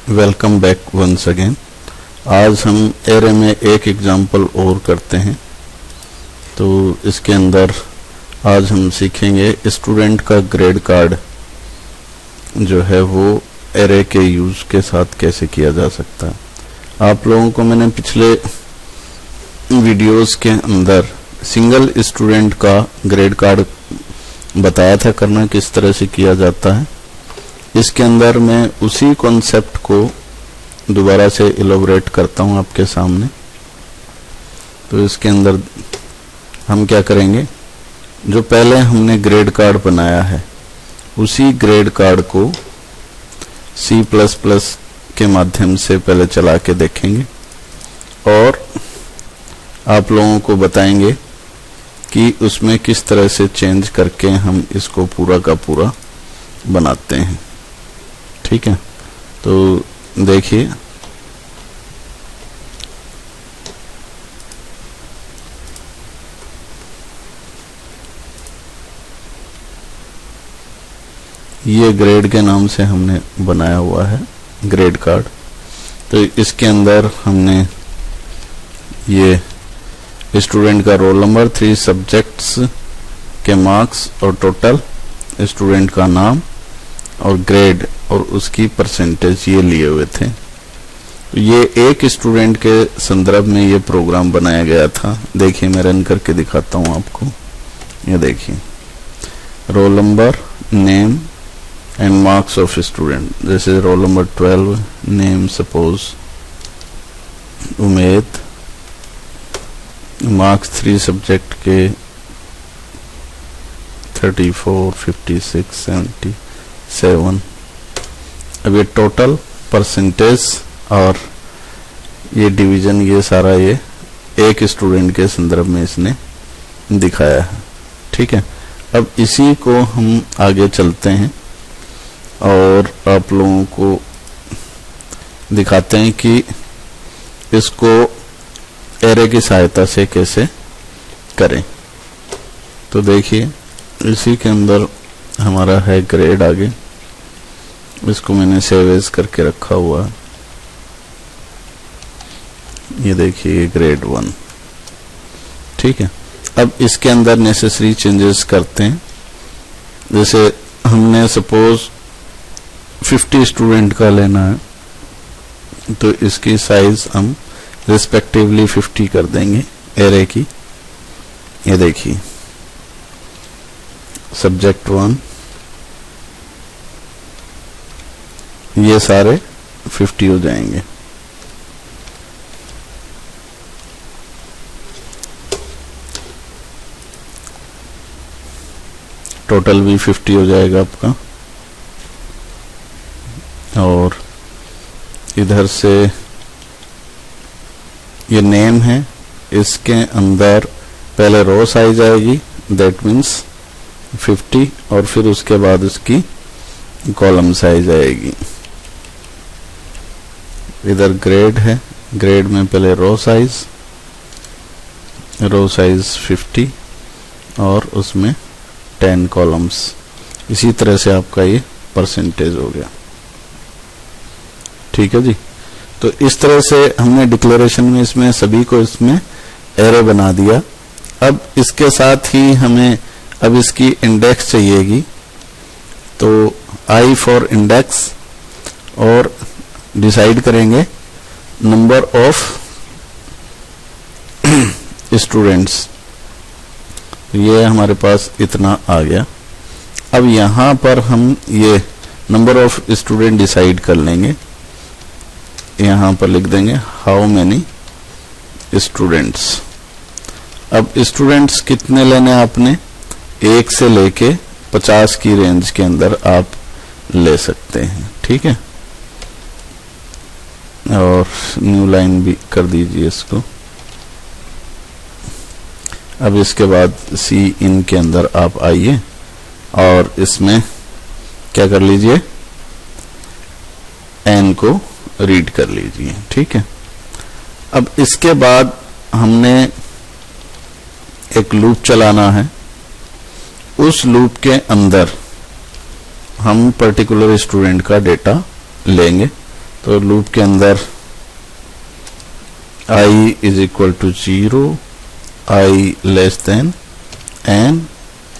Welcome back once again. आज हम array में एक एग्जाम्पल और करते हैं। तो इसके अंदर आज हम सीखेंगे स्टूडेंट का ग्रेड कार्ड जो है वो एरे के यूज के साथ कैसे किया जा सकता है। आप लोगों को मैंने पिछले वीडियोस के अंदर सिंगल स्टूडेंट का ग्रेड कार्ड बताया था करना किस तरह से किया जाता है। इसके अंदर मैं उसी कॉन्सेप्ट को दोबारा से इलैबोरेट करता हूं आपके सामने। तो इसके अंदर हम क्या करेंगे, जो पहले हमने ग्रेड कार्ड बनाया है उसी ग्रेड कार्ड को C++ के माध्यम से पहले चला के देखेंगे और आप लोगों को बताएंगे कि उसमें किस तरह से चेंज करके हम इसको पूरा का पूरा बनाते हैं। ठीक है, तो देखिए ये ग्रेड के नाम से हमने बनाया हुआ है ग्रेड कार्ड। तो इसके अंदर हमने ये स्टूडेंट का रोल नंबर, 3 सब्जेक्ट्स के मार्क्स और टोटल, स्टूडेंट का नाम और ग्रेड और उसकी परसेंटेज ये लिए हुए थे। ये एक स्टूडेंट के संदर्भ में ये प्रोग्राम बनाया गया था। देखिए मैं रन करके दिखाता हूं आपको। ये देखिए roll number, name and marks of student. जैसे roll number 12, name suppose Umed, marks 3 subject के 34, 56, 77। अब ये टोटल, परसेंटेज और ये डिवीजन, ये सारा ये एक स्टूडेंट के संदर्भ में इसने दिखाया है। ठीक है, अब इसी को हम आगे चलते हैं और आप लोगों को दिखाते हैं कि इसको एरे की सहायता से कैसे करें। तो देखिए इसी के अंदर हमारा है ग्रेड। आगे इसको मैंने सेव एज करके रखा हुआ है। ये देखिए ग्रेड 1। ठीक है, अब इसके अंदर नेसेसरी चेंजेस करते हैं। जैसे हमने सपोज 50 स्टूडेंट का लेना है तो इसकी साइज हम रिस्पेक्टिवली 50 कर देंगे एरे की। ये देखिए सब्जेक्ट 1, ये सारे 50 हो जाएंगे। टोटल भी 50 हो जाएगा आपका। और इधर से ये नेम है, इसके अंदर पहले रो साइज आएगी, दैट मीन्स 50, और फिर उसके बाद उसकी कॉलम साइज आएगी। इधर ग्रेड है, ग्रेड में पहले रो साइज 50 और उसमें 10 कॉलम्स। इसी तरह से आपका ये परसेंटेज हो गया। ठीक है जी, तो इस तरह से हमने डिक्लेरेशन में इसमें सभी को इसमें एरे बना दिया। अब इसके साथ ही हमें अब इसकी इंडेक्स चाहिएगी। तो I फॉर इंडेक्स और डिसाइड करेंगे नंबर ऑफ स्टूडेंट्स। ये हमारे पास इतना आ गया। अब यहां पर हम ये नंबर ऑफ स्टूडेंट डिसाइड कर लेंगे। यहां पर लिख देंगे हाउ मेनी स्टूडेंट्स। अब स्टूडेंट्स कितने लेने आपने, 1 से लेके 50 की रेंज के अंदर आप ले सकते हैं। ठीक है, और न्यू लाइन भी कर दीजिए इसको। अब इसके बाद सी इन के अंदर आप आइए और इसमें क्या कर लीजिए, एन को रीड कर लीजिए। ठीक है, अब इसके बाद हमने एक लूप चलाना है। उस लूप के अंदर हम पर्टिकुलर स्टूडेंट का डेटा लेंगे तो लूप के अंदर i is equal to 0, i less than n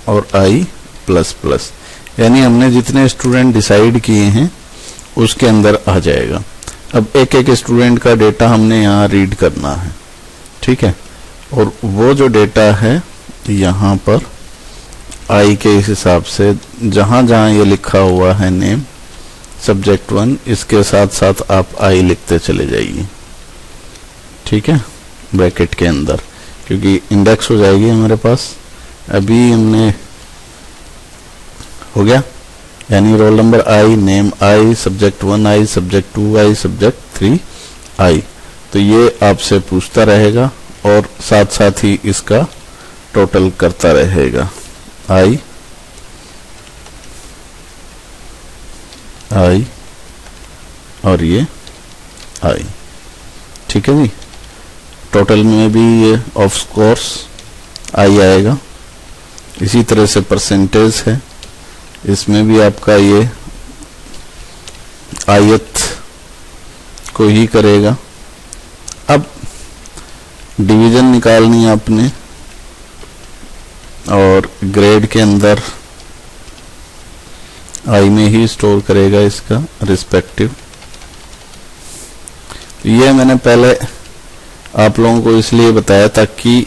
और i प्लस प्लस, यानी हमने जितने स्टूडेंट डिसाइड किए हैं उसके अंदर आ जाएगा। अब एक एक स्टूडेंट का डेटा हमने यहाँ रीड करना है, ठीक है, और वो जो डेटा है यहाँ पर i के इस हिसाब से जहां जहां ये लिखा हुआ है नेम सब्जेक्ट 1, इसके साथ साथ आप i लिखते चले जाइए, ठीक है, ब्रैकेट के अंदर, क्योंकि इंडेक्स हो जाएगी हमारे पास। अभी हमने हो गया, यानी roll number i, name i, subject 1 i, subject 2 i, subject 3 i। तो ये आपसे पूछता रहेगा और साथ साथ ही इसका टोटल करता रहेगा, i और ये i, ठीक है जी। टोटल में भी ये ऑफ कोर्स i आएगा। इसी तरह से परसेंटेज है, इसमें भी आपका ये आयत को ही करेगा। अब डिवीजन निकालनी है आपने और ग्रेड के अंदर i में ही स्टोर करेगा इसका रिस्पेक्टिव। ये मैंने पहले आप लोगों को इसलिए बताया था कि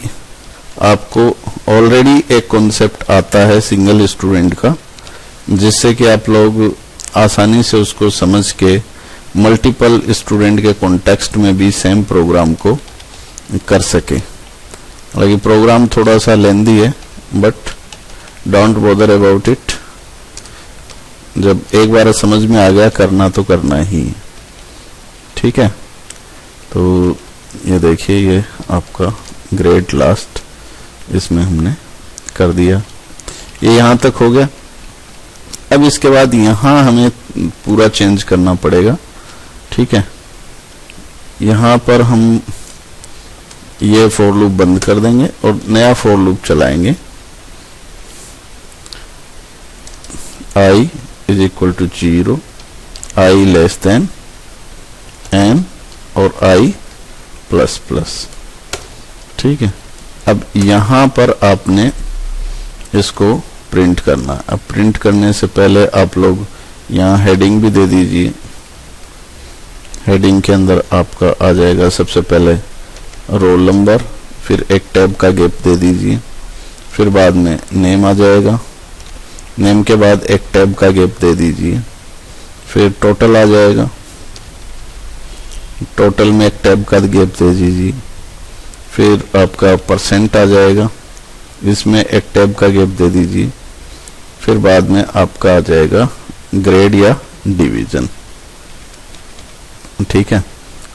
आपको ऑलरेडी एक कॉन्सेप्ट आता है सिंगल स्टूडेंट का, जिससे कि आप लोग आसानी से उसको समझ के मल्टीपल स्टूडेंट के कॉन्टेक्स्ट में भी सेम प्रोग्राम को कर सके। हालांकि प्रोग्राम थोड़ा सा लेंदी है, but don't bother about it. जब एक बार समझ में आ गया करना तो करना ही, ठीक है। तो ये देखिए, ये आपका ग्रेड लास्ट इसमें हमने कर दिया, ये यहां तक हो गया। अब इसके बाद यहां हमें पूरा चेंज करना पड़ेगा, ठीक है। यहां पर हम ये फॉर लूप बंद कर देंगे और नया फॉर लूप चलाएंगे। i is equal to 0, i less than n और i प्लस प्लस, ठीक है। अब यहां पर आपने इसको प्रिंट करना। अब प्रिंट करने से पहले आप लोग यहाँ हेडिंग भी दे दीजिए। हेडिंग के अंदर आपका आ जाएगा सबसे पहले रोल नंबर, फिर एक टैब का गैप दे दीजिए, फिर बाद में नेम आ जाएगा, नेम के बाद एक टैब का गैप दे दीजिए, फिर टोटल आ जाएगा, टोटल में एक टैब का गैप दे दीजिए, फिर आपका परसेंट आ जाएगा, इसमें एक टैब का गैप दे दीजिए, फिर बाद में आपका आ जाएगा ग्रेड या डिवीजन, ठीक है।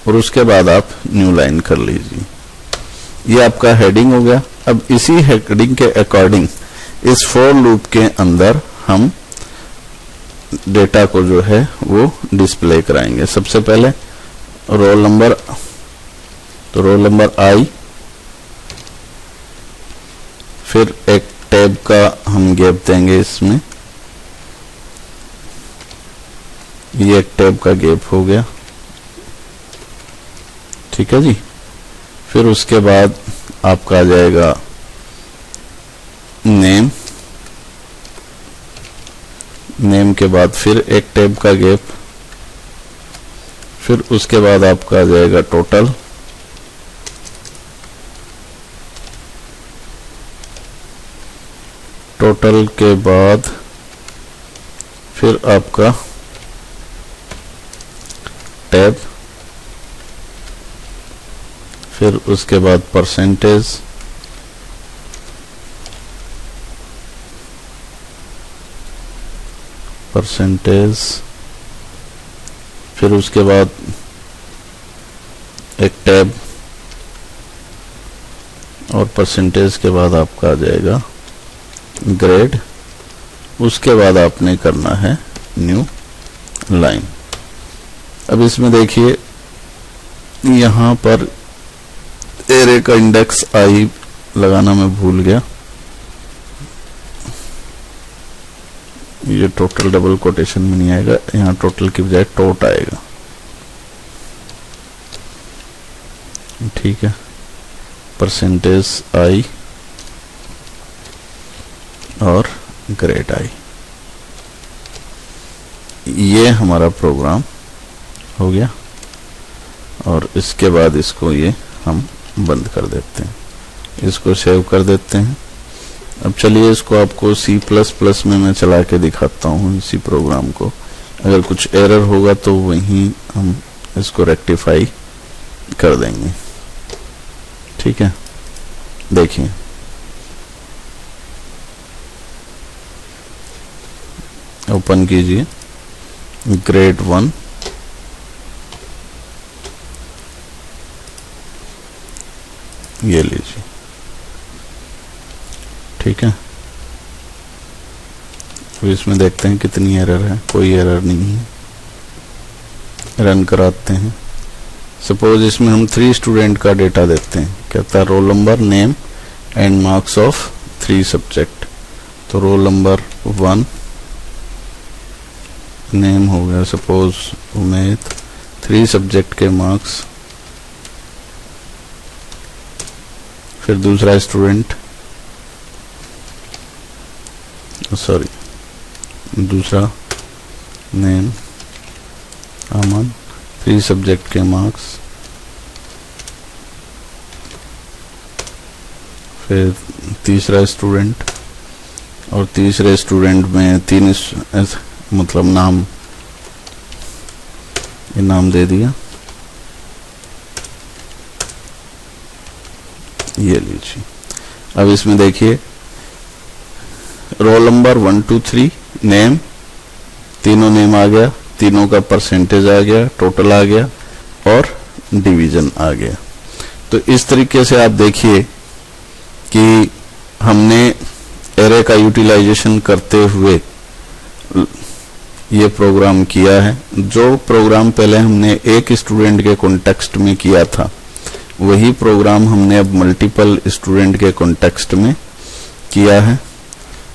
और उसके बाद आप न्यू लाइन कर लीजिए। ये आपका हेडिंग हो गया। अब इसी हेडिंग के अकॉर्डिंग इस फॉर लूप के अंदर हम डेटा को जो है वो डिस्प्ले कराएंगे। सबसे पहले रोल नंबर, तो रोल नंबर i, फिर एक टैब का हम गैप देंगे इसमें, ये एक टैब का गैप हो गया, ठीक है जी। फिर उसके बाद आपका आ जाएगा नेम, नेम के बाद फिर एक टैब का गैप, फिर उसके बाद आपका आ जाएगा टोटल, टोटल के बाद फिर आपका टैब, फिर उसके बाद परसेंटेज, परसेंटेज, फिर उसके बाद एक टैब और परसेंटेज के बाद आपका आ जाएगा ग्रेड। उसके बाद आपने करना है न्यू लाइन। अब इसमें देखिए यहां पर एरे का इंडेक्स i लगाना मैं भूल गया, ये टोटल डबल कोटेशन में नहीं आएगा, यहाँ टोटल की बजाय टोट आएगा, ठीक है, परसेंटेज आई और ग्रेड आई। ये हमारा प्रोग्राम हो गया और इसके बाद इसको ये हम बंद कर देते हैं, इसको सेव कर देते हैं। अब चलिए इसको आपको C++ में मैं चला के दिखाता हूँ इसी प्रोग्राम को। अगर कुछ एरर होगा तो वहीं हम इसको रेक्टिफाई कर देंगे। ठीक है, देखिए ओपन कीजिए ग्रेड 1, ये लीजिए। ठीक है, अब इसमें देखते हैं कितनी एरर है। कोई एरर नहीं है। रन कराते हैं। सपोज इसमें हम 3 स्टूडेंट का डेटा देते हैं। कहता है role number, name and marks of 3 subject. तो रोल नंबर 1, नेम हो गया सपोज उमेद, 3 सब्जेक्ट के मार्क्स। फिर दूसरा स्टूडेंट, सॉरी दूसरा नेम अमन, 3 सब्जेक्ट के मार्क्स। फिर तीसरा स्टूडेंट, और तीसरे स्टूडेंट में 3 मतलब नाम, ये नाम दे दिया। ये लीजिए। अब इसमें देखिए रोल नंबर 1 2 3, नेम, तीनों नेम आ गया, तीनों का परसेंटेज आ गया, टोटल आ गया और डिवीजन आ गया। तो इस तरीके से आप देखिए कि हमने एरे का यूटिलाइजेशन करते हुए ये प्रोग्राम किया है। जो प्रोग्राम पहले हमने एक स्टूडेंट के कॉन्टेक्स्ट में किया था, वही प्रोग्राम हमने अब मल्टीपल स्टूडेंट के कॉन्टेक्स्ट में किया है।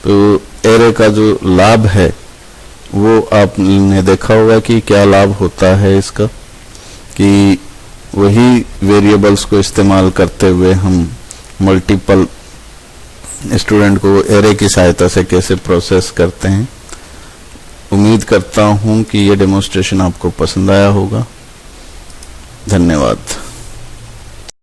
तो एरे का जो लाभ है वो आपने देखा होगा कि क्या लाभ होता है इसका, कि वही वेरिएबल्स को इस्तेमाल करते हुए हम मल्टीपल स्टूडेंट को एरे की सहायता से कैसे प्रोसेस करते हैं। उम्मीद करता हूं कि ये डेमोन्स्ट्रेशन आपको पसंद आया होगा। धन्यवाद।